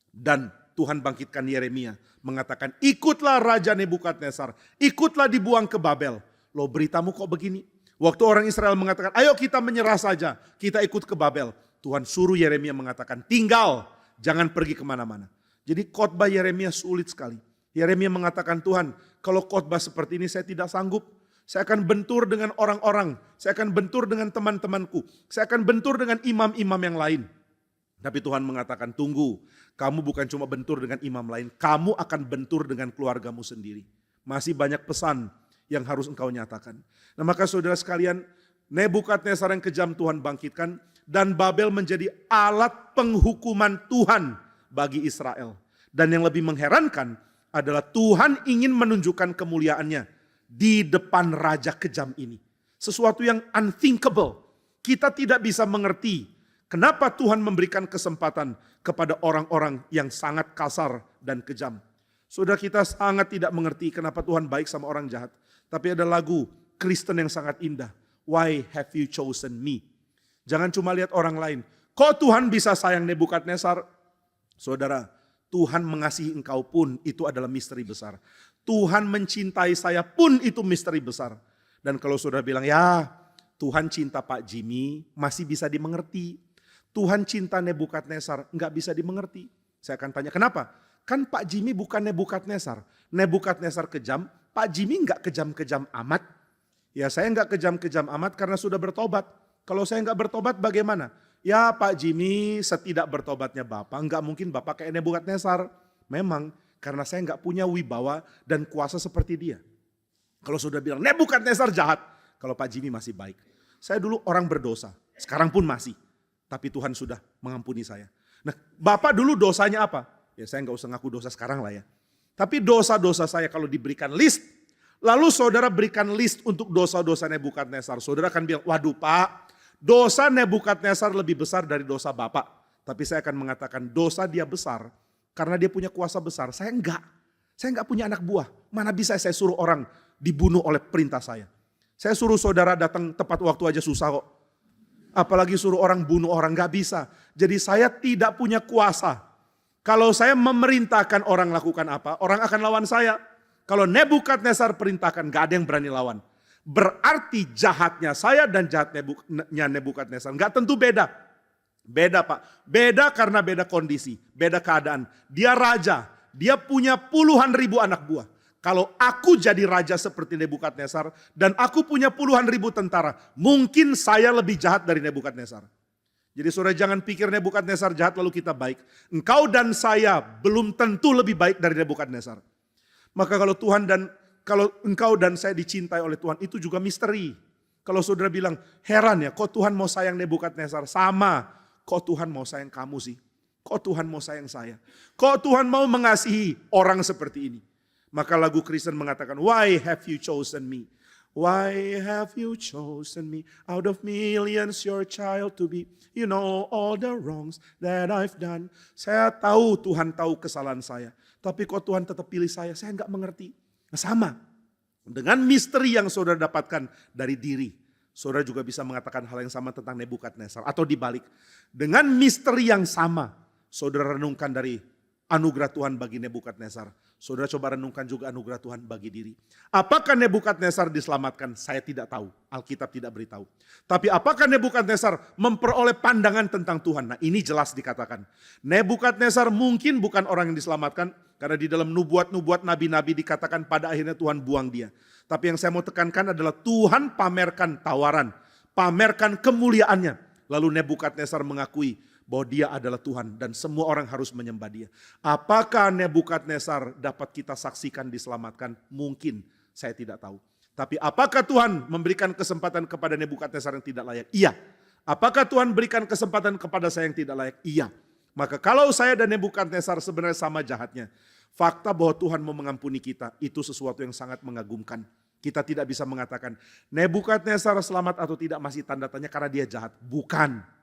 Dan Tuhan bangkitkan Yeremia mengatakan, ikutlah Raja Nebukadnezar, ikutlah dibuang ke Babel. Loh beritamu kok begini? Waktu orang Israel mengatakan, ayo kita menyerah saja, kita ikut ke Babel. Tuhan suruh Yeremia mengatakan, tinggal, jangan pergi kemana-mana. Jadi khotbah Yeremia sulit sekali. Yeremia mengatakan, Tuhan, kalau khotbah seperti ini saya tidak sanggup. Saya akan bentur dengan orang-orang. Saya akan bentur dengan teman-temanku. Saya akan bentur dengan imam-imam yang lain. Tapi Tuhan mengatakan, tunggu. Kamu bukan cuma bentur dengan imam lain. Kamu akan bentur dengan keluargamu sendiri. Masih banyak pesan yang harus engkau nyatakan. Nah maka saudara sekalian, Nebukadnezar yang kejam Tuhan bangkitkan. Dan Babel menjadi alat penghukuman Tuhan bagi Israel. Dan yang lebih mengherankan adalah Tuhan ingin menunjukkan kemuliaannya di depan raja kejam ini. Sesuatu yang unthinkable. Kita tidak bisa mengerti kenapa Tuhan memberikan kesempatan kepada orang-orang yang sangat kasar dan kejam. Saudara, kita sangat tidak mengerti kenapa Tuhan baik sama orang jahat. Tapi ada lagu Kristen yang sangat indah. Why have you chosen me? Jangan cuma lihat orang lain. Kok Tuhan bisa sayang Nebukadnezar? Saudara, Tuhan mengasihi engkau pun itu adalah misteri besar. Tuhan mencintai saya pun itu misteri besar. Dan kalau saudara bilang, ya Tuhan cinta Pak Jimmy masih bisa dimengerti. Tuhan cinta Nebukadnezar enggak bisa dimengerti. Saya akan tanya, kenapa? Kan Pak Jimmy bukan Nebukadnezar. Nebukadnezar kejam, Pak Jimmy enggak kejam-kejam amat. Ya saya enggak kejam-kejam amat karena sudah bertobat. Kalau saya enggak bertobat bagaimana? Ya Pak Jimmy setidak bertobatnya Bapak, enggak mungkin Bapak kayak Nebukadnezar. Memang karena saya enggak punya wibawa dan kuasa seperti dia. Kalau sudah bilang Nebukadnezar jahat, kalau Pak Jimmy masih baik. Saya dulu orang berdosa, sekarang pun masih. Tapi Tuhan sudah mengampuni saya. Nah Bapak dulu dosanya apa? Ya saya enggak usah ngaku dosa sekarang lah ya. Tapi dosa-dosa saya kalau diberikan list, lalu saudara berikan list untuk dosa-dosa Nebukadnezar. Saudara akan bilang, waduh Pak, dosa Nebukadnezar lebih besar dari dosa Bapak. Tapi saya akan mengatakan dosa dia besar karena dia punya kuasa besar. Saya enggak punya anak buah. Mana bisa saya suruh orang dibunuh oleh perintah saya. Saya suruh saudara datang tepat waktu aja susah kok. Apalagi suruh orang bunuh orang, enggak bisa. Jadi saya tidak punya kuasa. Kalau saya memerintahkan orang lakukan apa, orang akan lawan saya. Kalau Nebukadnezar perintahkan, enggak ada yang berani lawan. Berarti jahatnya saya dan jahatnya Nebukadnezar enggak tentu beda. Beda Pak, beda karena beda kondisi, beda keadaan. Dia raja, dia punya puluhan ribu anak buah. Kalau aku jadi raja seperti Nebukadnezar dan aku punya puluhan ribu tentara, mungkin saya lebih jahat dari Nebukadnezar. Jadi saudara jangan pikir Nebukadnezar jahat lalu kita baik. Engkau dan saya belum tentu lebih baik dari Nebukadnezar. Maka kalau engkau dan saya dicintai oleh Tuhan itu juga misteri. Kalau saudara bilang heran ya kok Tuhan mau sayang Nebukadnezar, sama kok Tuhan mau sayang kamu sih. Kok Tuhan mau sayang saya. Kok Tuhan mau mengasihi orang seperti ini. Maka lagu Kristen mengatakan, why have you chosen me? Why have you chosen me? Out of millions your child to be. You know all the wrongs that I've done. Saya tahu Tuhan tahu kesalahan saya. Tapi kok Tuhan tetap pilih saya enggak mengerti. Nah, sama. Dengan misteri yang saudara dapatkan dari diri. Saudara juga bisa mengatakan hal yang sama tentang Nebukadnezar. Atau dibalik. Dengan misteri yang sama. Saudara renungkan dari anugerah Tuhan bagi Nebukadnezar. Saudara coba renungkan juga anugerah Tuhan bagi diri. Apakah Nebukadnezar diselamatkan? Saya tidak tahu. Alkitab tidak beritahu. Tapi apakah Nebukadnezar memperoleh pandangan tentang Tuhan? Nah ini jelas dikatakan. Nebukadnezar mungkin bukan orang yang diselamatkan. Karena di dalam nubuat-nubuat nabi-nabi dikatakan pada akhirnya Tuhan buang dia. Tapi yang saya mau tekankan adalah Tuhan pamerkan tawaran. Pamerkan kemuliaannya. Lalu Nebukadnezar mengakui bahwa dia adalah Tuhan dan semua orang harus menyembah dia. Apakah Nebukadnezar dapat kita saksikan diselamatkan? Mungkin, saya tidak tahu. Tapi apakah Tuhan memberikan kesempatan kepada Nebukadnezar yang tidak layak? Iya. Apakah Tuhan berikan kesempatan kepada saya yang tidak layak? Iya. Maka kalau saya dan Nebukadnezar sebenarnya sama jahatnya, fakta bahwa Tuhan mau mengampuni kita itu sesuatu yang sangat mengagumkan. Kita tidak bisa mengatakan Nebukadnezar selamat atau tidak masih tanda tanya karena dia jahat. Bukan.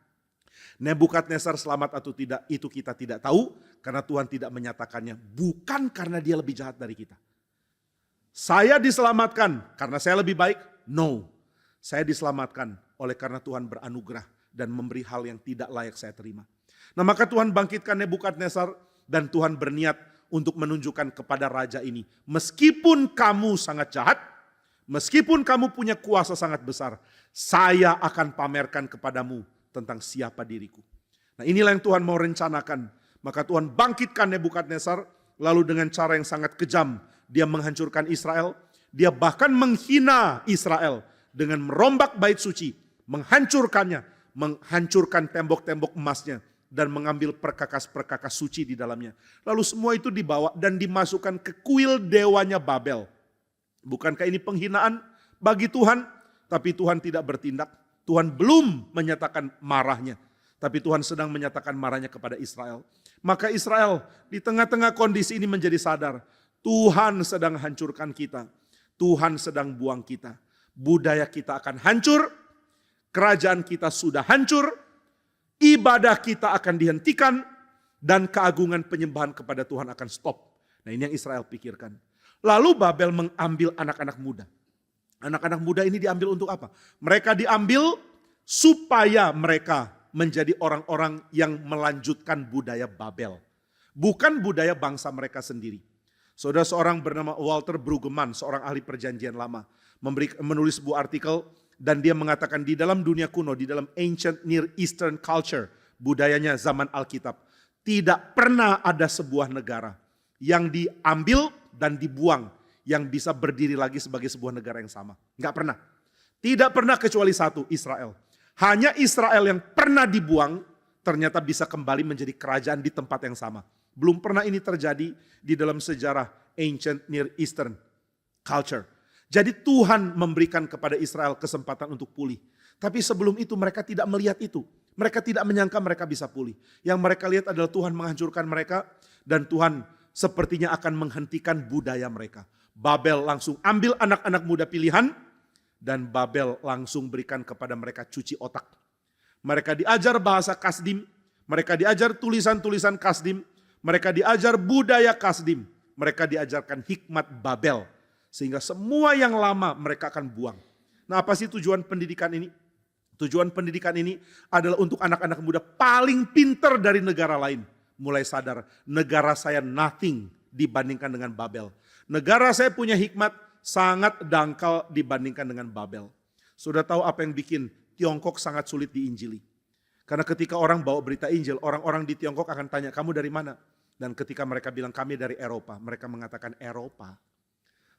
Nebukadnezar selamat atau tidak itu kita tidak tahu karena Tuhan tidak menyatakannya. Bukan karena dia lebih jahat dari kita. Saya diselamatkan karena saya lebih baik? No. Saya diselamatkan oleh karena Tuhan beranugerah dan memberi hal yang tidak layak saya terima. Nah maka Tuhan bangkitkan Nebukadnezar dan Tuhan berniat untuk menunjukkan kepada raja ini. Meskipun kamu sangat jahat, meskipun kamu punya kuasa sangat besar, saya akan pamerkan kepadamu tentang siapa diriku. Nah inilah yang Tuhan mau rencanakan Maka Tuhan bangkitkan Nebukadnezar, lalu dengan cara yang sangat kejam dia menghancurkan Israel. Dia bahkan menghina Israel dengan merombak bait suci, menghancurkannya, menghancurkan tembok-tembok emasnya, dan mengambil perkakas-perkakas suci di dalamnya. Lalu semua itu dibawa dan dimasukkan ke kuil dewanya Babel. Bukankah ini penghinaan bagi Tuhan? Tapi Tuhan tidak bertindak. Tuhan belum menyatakan marahnya. Tapi Tuhan sedang menyatakan marahnya kepada Israel. Maka Israel di tengah-tengah kondisi ini menjadi sadar. Tuhan sedang hancurkan kita. Tuhan sedang buang kita. Budaya kita akan hancur. Kerajaan kita sudah hancur. Ibadah kita akan dihentikan. Dan keagungan penyembahan kepada Tuhan akan stop. Nah ini yang Israel pikirkan. Lalu Babel mengambil anak-anak muda. Anak-anak muda ini diambil untuk apa? Mereka diambil supaya mereka menjadi orang-orang yang melanjutkan budaya Babel. Bukan budaya bangsa mereka sendiri. Saudara, seorang bernama Walter Brueggemann, seorang ahli perjanjian lama, menulis sebuah artikel dan dia mengatakan di dalam dunia kuno, di dalam ancient Near Eastern culture, budayanya zaman Alkitab, tidak pernah ada sebuah negara yang diambil dan dibuang yang bisa berdiri lagi sebagai sebuah negara yang sama. Enggak pernah. Tidak pernah kecuali satu, Israel. Hanya Israel yang pernah dibuang ternyata bisa kembali menjadi kerajaan di tempat yang sama. Belum pernah ini terjadi di dalam sejarah ancient Near Eastern culture. Jadi Tuhan memberikan kepada Israel kesempatan untuk pulih. Tapi sebelum itu mereka tidak melihat itu. Mereka tidak menyangka mereka bisa pulih. Yang mereka lihat adalah Tuhan menghancurkan mereka dan Tuhan sepertinya akan menghentikan budaya mereka. Babel langsung ambil anak-anak muda pilihan dan Babel langsung berikan kepada mereka cuci otak. Mereka diajar bahasa Kasdim, mereka diajar tulisan-tulisan Kasdim, mereka diajar budaya Kasdim, mereka diajarkan hikmat Babel. Sehingga semua yang lama mereka akan buang. Nah apa sih tujuan pendidikan ini? Tujuan pendidikan ini adalah untuk anak-anak muda paling pintar dari negara lain. Mulai sadar, negara saya nothing dibandingkan dengan Babel. Negara saya punya hikmat sangat dangkal dibandingkan dengan Babel. Sudah tahu apa yang bikin Tiongkok sangat sulit diinjili? Karena ketika orang bawa berita Injil, orang-orang di Tiongkok akan tanya, kamu dari mana? Dan ketika mereka bilang kami dari Eropa, mereka mengatakan Eropa.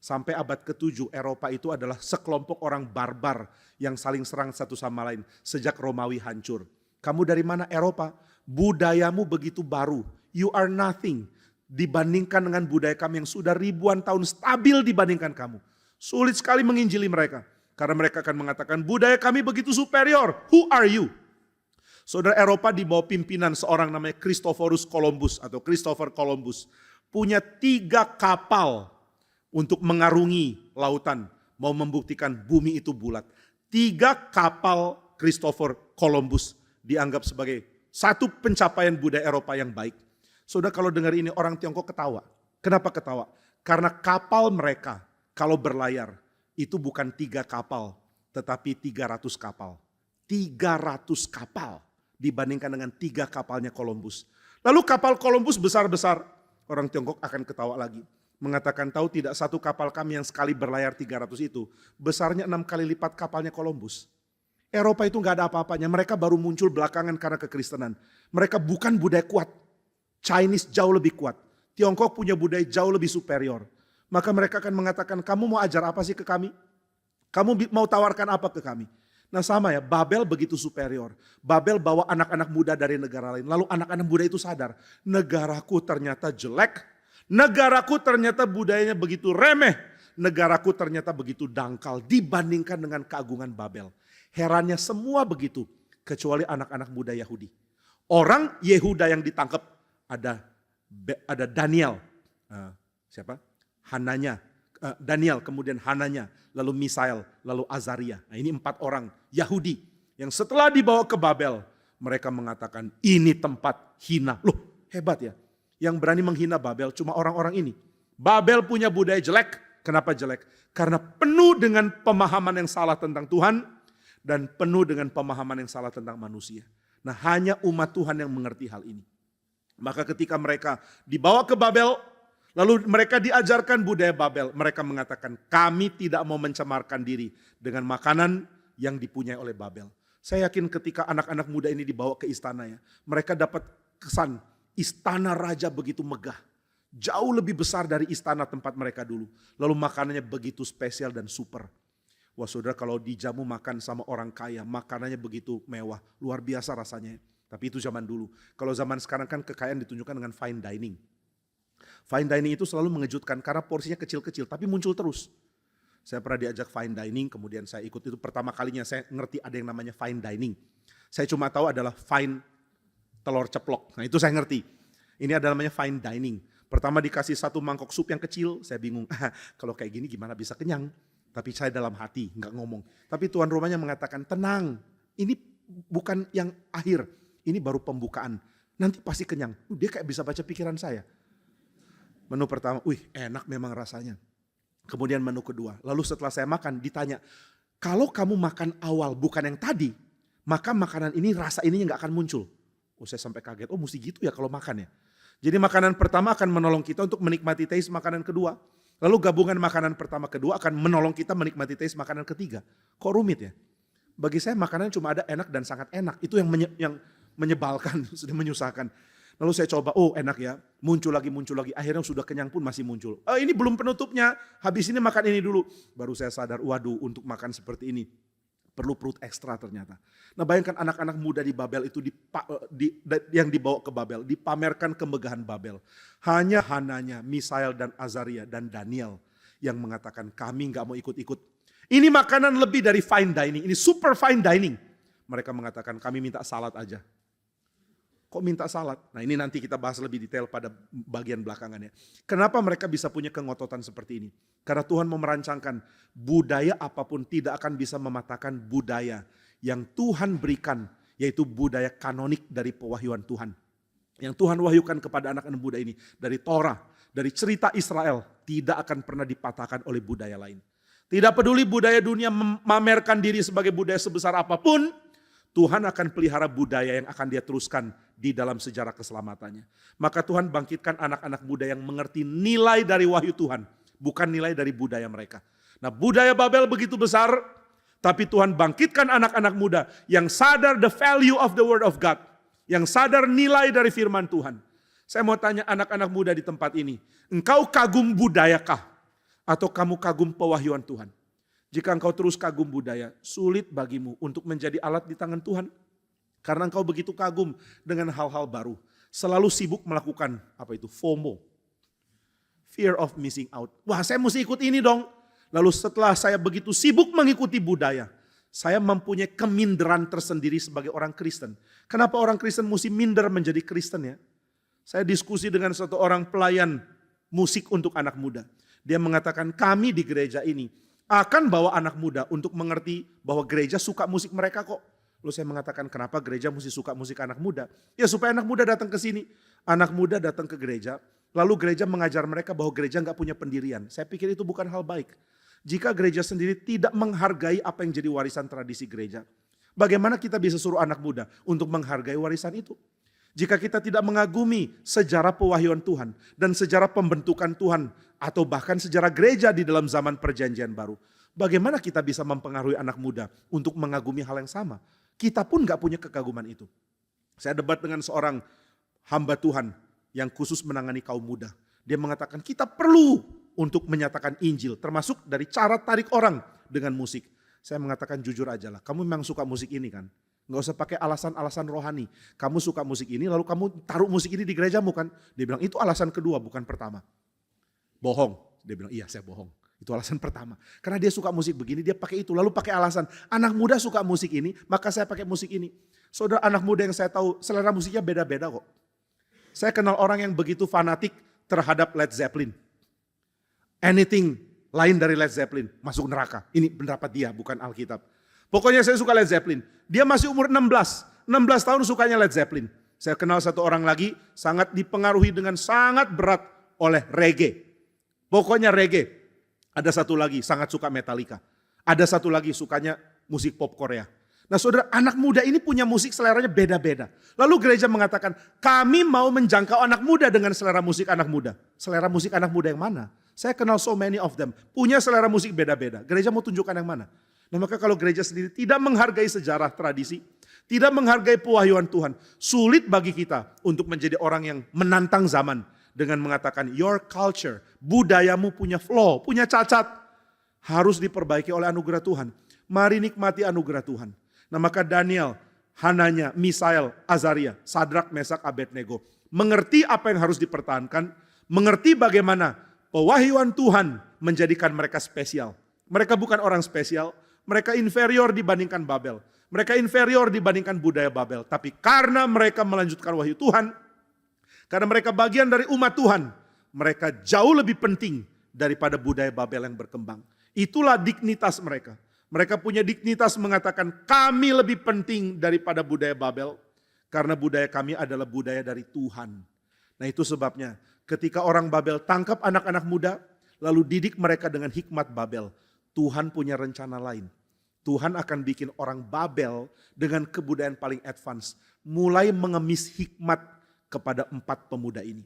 Sampai abad ke-7, Eropa itu adalah sekelompok orang barbar yang saling serang satu sama lain sejak Romawi hancur. Kamu dari mana? Eropa. Budayamu begitu baru. You are nothing dibandingkan dengan budaya kami yang sudah ribuan tahun stabil dibandingkan kamu. Sulit sekali menginjili mereka. Karena mereka akan mengatakan budaya kami begitu superior. Who are you? Saudara, Eropa di bawah pimpinan seorang namanya Christophorus Columbus atau Christopher Columbus. Punya 3 kapal untuk mengarungi lautan. Mau membuktikan bumi itu bulat. 3 kapal Christopher Columbus dianggap sebagai satu pencapaian budaya Eropa yang baik. Saudara, kalau dengar ini orang Tiongkok ketawa. Kenapa ketawa? Karena kapal mereka kalau berlayar itu bukan 3 kapal tetapi 300 kapal. 300 kapal dibandingkan dengan 3 kapalnya Columbus. Lalu kapal Columbus besar-besar. Orang Tiongkok akan ketawa lagi. Mengatakan tahu tidak satu kapal kami yang sekali berlayar 300 itu. Besarnya 6 kali lipat kapalnya Columbus. Eropa itu gak ada apa-apanya. Mereka baru muncul belakangan karena kekristenan. Mereka bukan budaya kuat. Chinese jauh lebih kuat. Tiongkok punya budaya jauh lebih superior. Maka mereka akan mengatakan kamu mau ajar apa sih ke kami? Kamu mau tawarkan apa ke kami? Nah sama ya, Babel begitu superior. Babel bawa anak-anak muda dari negara lain. Lalu anak-anak muda itu sadar, negaraku ternyata jelek. Negaraku ternyata budayanya begitu remeh. Negaraku ternyata begitu dangkal dibandingkan dengan keagungan Babel. Herannya semua begitu, kecuali anak-anak muda Yahudi. Orang Yehuda yang ditangkap ada Daniel. Siapa? Hananya. Daniel, kemudian Hananya, lalu Misael, lalu Azaria. Nah ini 4 orang Yahudi yang setelah dibawa ke Babel, mereka mengatakan ini tempat hina. Loh hebat ya, yang berani menghina Babel cuma orang-orang ini. Babel punya budaya jelek, kenapa jelek? Karena penuh dengan pemahaman yang salah tentang Tuhan dan penuh dengan pemahaman yang salah tentang manusia. Nah hanya umat Tuhan yang mengerti hal ini. Maka ketika mereka dibawa ke Babel, lalu mereka diajarkan budaya Babel. Mereka mengatakan kami tidak mau mencemarkan diri dengan makanan yang dipunyai oleh Babel. Saya yakin ketika anak-anak muda ini dibawa ke istana ya, mereka dapat kesan Istana raja begitu megah. Jauh lebih besar dari istana tempat mereka dulu. Lalu makanannya begitu spesial dan super. Wah saudara, kalau dijamu makan sama orang kaya, makanannya begitu mewah. Luar biasa rasanya. Tapi itu zaman dulu. Kalau zaman sekarang kan kekayaan ditunjukkan dengan fine dining. Fine dining itu selalu mengejutkan karena porsinya kecil-kecil tapi muncul terus. Saya pernah diajak fine dining, kemudian saya ikut itu pertama kalinya saya ngerti ada yang namanya fine dining. Saya cuma tahu adalah fine telur ceplok. Nah itu saya ngerti. Ini adalah namanya fine dining. Pertama dikasih satu mangkok sup yang kecil, saya bingung. Kalau kayak gini gimana bisa kenyang? Tapi saya dalam hati nggak ngomong. Tapi tuan rumahnya mengatakan tenang, ini bukan yang akhir, ini baru pembukaan. Nanti pasti kenyang. Dia kayak bisa baca pikiran saya. Menu pertama, enak memang rasanya. Kemudian menu kedua, lalu setelah saya makan ditanya, kalau kamu makan awal bukan yang tadi, maka makanan ini rasa ininya nggak akan muncul. Saya sampai kaget, mesti gitu ya kalau makan ya. Jadi makanan pertama akan menolong kita untuk menikmati taste makanan kedua. Lalu gabungan makanan pertama kedua akan menolong kita menikmati taste makanan ketiga. Kok rumit ya? Bagi saya makanan cuma ada enak dan sangat enak. Itu yang menyebalkan, sudah menyusahkan. Lalu saya coba, enak ya. Muncul lagi. Akhirnya sudah kenyang pun masih muncul. Ini belum penutupnya, habis ini makan ini dulu. Baru saya sadar, waduh untuk makan seperti ini perlu perut ekstra ternyata. Nah bayangkan anak-anak muda di Babel itu yang dibawa ke Babel, dipamerkan kemegahan Babel. Hanya Hananya, Misael dan Azaria dan Daniel yang mengatakan kami gak mau ikut-ikut. Ini makanan lebih dari fine dining, ini super fine dining. Mereka mengatakan kami minta salad aja. Kok minta salad? Nah ini nanti kita bahas lebih detail pada bagian belakangannya. Kenapa mereka bisa punya kengototan seperti ini? Karena Tuhan mau merancangkan budaya apapun tidak akan bisa mematahkan budaya yang Tuhan berikan. Yaitu budaya kanonik dari pewahyuan Tuhan. Yang Tuhan wahyukan kepada anak-anak muda ini. Dari Torah, dari cerita Israel tidak akan pernah dipatahkan oleh budaya lain. Tidak peduli budaya dunia memamerkan diri sebagai budaya sebesar apapun. Tuhan akan pelihara budaya yang akan dia teruskan di dalam sejarah keselamatannya. Maka Tuhan bangkitkan anak-anak muda yang mengerti nilai dari wahyu Tuhan. Bukan nilai dari budaya mereka. Nah budaya Babel begitu besar. Tapi Tuhan bangkitkan anak-anak muda yang sadar the value of the word of God. Yang sadar nilai dari firman Tuhan. Saya mau tanya anak-anak muda di tempat ini. Engkau kagum budayakah? Atau kamu kagum pewahyuan Tuhan? Jika engkau terus kagum budaya, sulit bagimu untuk menjadi alat di tangan Tuhan. Karena engkau begitu kagum dengan hal-hal baru. Selalu sibuk melakukan FOMO. Fear of missing out. Wah saya mesti ikut ini dong. Lalu setelah saya begitu sibuk mengikuti budaya, saya mempunyai keminderan tersendiri sebagai orang Kristen. Kenapa orang Kristen mesti minder menjadi Kristen ya? Saya diskusi dengan satu orang pelayan musik untuk anak muda. Dia mengatakan kami di gereja ini akan bawa anak muda untuk mengerti bahwa gereja suka musik mereka kok. Lalu saya mengatakan kenapa gereja mesti suka musik anak muda? Ya supaya anak muda datang ke sini. Anak muda datang ke gereja, lalu gereja mengajar mereka bahwa gereja nggak punya pendirian. Saya pikir itu bukan hal baik. Jika gereja sendiri tidak menghargai apa yang jadi warisan tradisi gereja, bagaimana kita bisa suruh anak muda untuk menghargai warisan itu? Jika kita tidak mengagumi sejarah pewahyuan Tuhan dan sejarah pembentukan Tuhan atau bahkan sejarah gereja di dalam zaman perjanjian baru, bagaimana kita bisa mempengaruhi anak muda untuk mengagumi hal yang sama? Kita pun gak punya kekaguman itu. Saya debat dengan seorang hamba Tuhan yang khusus menangani kaum muda. Dia mengatakan kita perlu untuk menyatakan Injil, termasuk dari cara tarik orang dengan musik. Saya mengatakan jujur aja lah, kamu memang suka musik ini kan? Gak usah pakai alasan-alasan rohani. Kamu suka musik ini lalu kamu taruh musik ini di gerejamu kan? Dia bilang itu alasan kedua bukan pertama. Bohong. Dia bilang iya saya bohong. Itu alasan pertama. Karena dia suka musik begini dia pakai itu. Lalu pakai alasan anak muda suka musik ini maka saya pakai musik ini. Saudara anak muda yang saya tahu selera musiknya beda-beda kok. Saya kenal orang yang begitu fanatik terhadap Led Zeppelin. Anything lain dari Led Zeppelin masuk neraka. Ini pendapat dia bukan Alkitab. Pokoknya saya suka Led Zeppelin. Dia masih umur 16 tahun sukanya Led Zeppelin. Saya kenal satu orang lagi sangat dipengaruhi dengan sangat berat oleh reggae. Pokoknya reggae. Ada satu lagi sangat suka Metallica. Ada satu lagi sukanya musik pop Korea. Nah saudara anak muda ini punya musik seleranya beda-beda. Lalu gereja mengatakan kami mau menjangkau anak muda dengan selera musik anak muda. Selera musik anak muda yang mana? Saya kenal so many of them. Punya selera musik beda-beda. Gereja mau tunjukkan yang mana? Nah maka kalau gereja sendiri tidak menghargai sejarah tradisi, tidak menghargai pewahyuan Tuhan. Sulit bagi kita untuk menjadi orang yang menantang zaman dengan mengatakan your culture, budayamu punya flaw, punya cacat. Harus diperbaiki oleh anugerah Tuhan. Mari nikmati anugerah Tuhan. Nah maka Daniel, Hananya, Misael, Azaria, Sadrak, Mesak, Abednego mengerti apa yang harus dipertahankan, mengerti bagaimana pewahyuan Tuhan menjadikan mereka spesial. Mereka bukan orang spesial, mereka inferior dibandingkan Babel. Mereka inferior dibandingkan budaya Babel. Tapi karena mereka melanjutkan wahyu Tuhan, karena mereka bagian dari umat Tuhan, mereka jauh lebih penting daripada budaya Babel yang berkembang. Itulah dignitas mereka. Mereka punya dignitas mengatakan kami lebih penting daripada budaya Babel. Karena budaya kami adalah budaya dari Tuhan. Nah itu sebabnya ketika orang Babel tangkap anak-anak muda, lalu didik mereka dengan hikmat Babel. Tuhan punya rencana lain. Tuhan akan bikin orang Babel dengan kebudayaan paling advance. Mulai mengemis hikmat kepada 4 pemuda ini.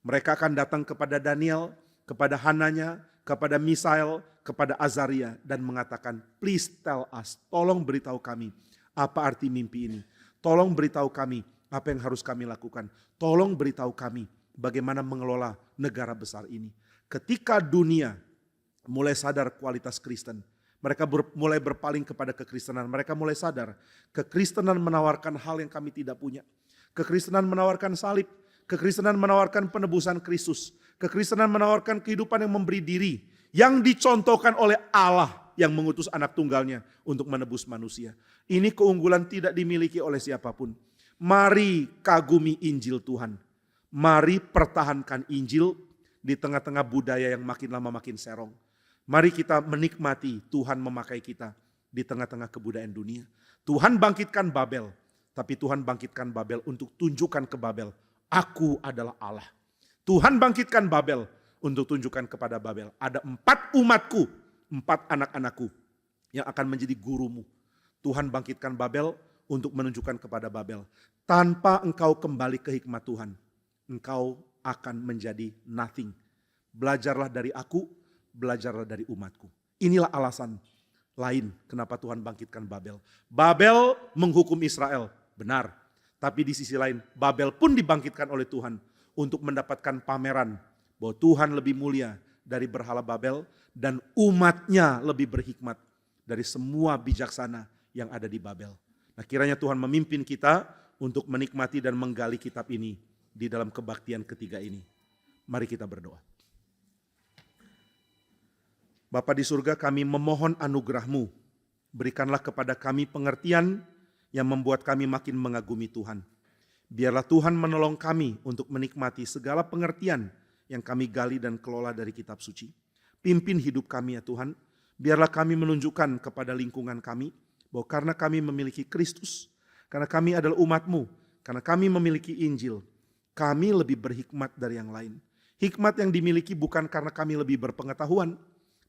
Mereka akan datang kepada Daniel, kepada Hananya, kepada Misael, kepada Azaria. Dan mengatakan, please tell us, tolong beritahu kami apa arti mimpi ini. Tolong beritahu kami apa yang harus kami lakukan. Tolong beritahu kami bagaimana mengelola negara besar ini. Ketika dunia mulai sadar kualitas Kristen, mereka mulai berpaling kepada kekristenan. Mereka mulai sadar kekristenan menawarkan hal yang kami tidak punya. Kekristenan menawarkan salib. Kekristenan menawarkan penebusan Kristus. Kekristenan menawarkan kehidupan yang memberi diri. Yang dicontohkan oleh Allah yang mengutus anak tunggalnya untuk menebus manusia. Ini keunggulan tidak dimiliki oleh siapapun. Mari kagumi Injil Tuhan. Mari pertahankan Injil di tengah-tengah budaya yang makin lama makin serong. Mari kita menikmati Tuhan memakai kita di tengah-tengah kebudayaan dunia. Tuhan bangkitkan Babel, tapi Tuhan bangkitkan Babel untuk tunjukkan ke Babel, aku adalah Allah. Tuhan bangkitkan Babel untuk tunjukkan kepada Babel, ada 4 umatku, 4 anak-anakku yang akan menjadi gurumu. Tuhan bangkitkan Babel untuk menunjukkan kepada Babel, tanpa engkau kembali ke hikmat Tuhan, engkau akan menjadi nothing. Belajarlah dari aku, belajarlah dari umatku. Inilah alasan lain kenapa Tuhan bangkitkan Babel. Babel menghukum Israel, benar. Tapi di sisi lain, Babel pun dibangkitkan oleh Tuhan untuk mendapatkan pameran bahwa Tuhan lebih mulia dari berhala Babel dan umatnya lebih berhikmat dari semua bijaksana yang ada di Babel. Nah kiranya Tuhan memimpin kita untuk menikmati dan menggali kitab ini di dalam kebaktian ketiga ini. Mari kita berdoa. Bapa di surga, kami memohon anugerah-Mu. Berikanlah kepada kami pengertian yang membuat kami makin mengagumi Tuhan. Biarlah Tuhan menolong kami untuk menikmati segala pengertian yang kami gali dan kelola dari kitab suci. Pimpin hidup kami ya Tuhan. Biarlah kami menunjukkan kepada lingkungan kami bahwa karena kami memiliki Kristus, karena kami adalah umat-Mu, karena kami memiliki Injil, kami lebih berhikmat dari yang lain. Hikmat yang dimiliki bukan karena kami lebih berpengetahuan,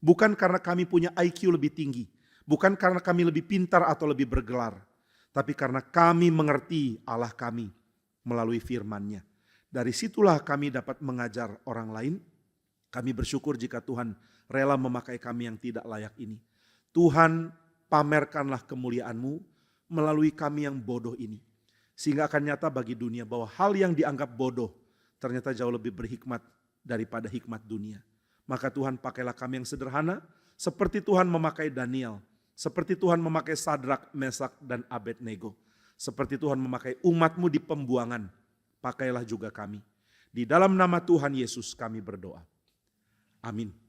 bukan karena kami punya IQ lebih tinggi, bukan karena kami lebih pintar atau lebih bergelar, tapi karena kami mengerti Allah kami melalui firman-Nya. Dari situlah kami dapat mengajar orang lain. Kami bersyukur jika Tuhan rela memakai kami yang tidak layak ini. Tuhan, pamerkanlah kemuliaan-Mu melalui kami yang bodoh ini. Sehingga akan nyata bagi dunia bahwa hal yang dianggap bodoh ternyata jauh lebih berhikmat daripada hikmat dunia. Maka Tuhan pakailah kami yang sederhana, seperti Tuhan memakai Daniel, seperti Tuhan memakai Sadrak, Mesak, dan Abednego. Seperti Tuhan memakai umat-Mu di pembuangan, pakailah juga kami. Di dalam nama Tuhan Yesus kami berdoa. Amin.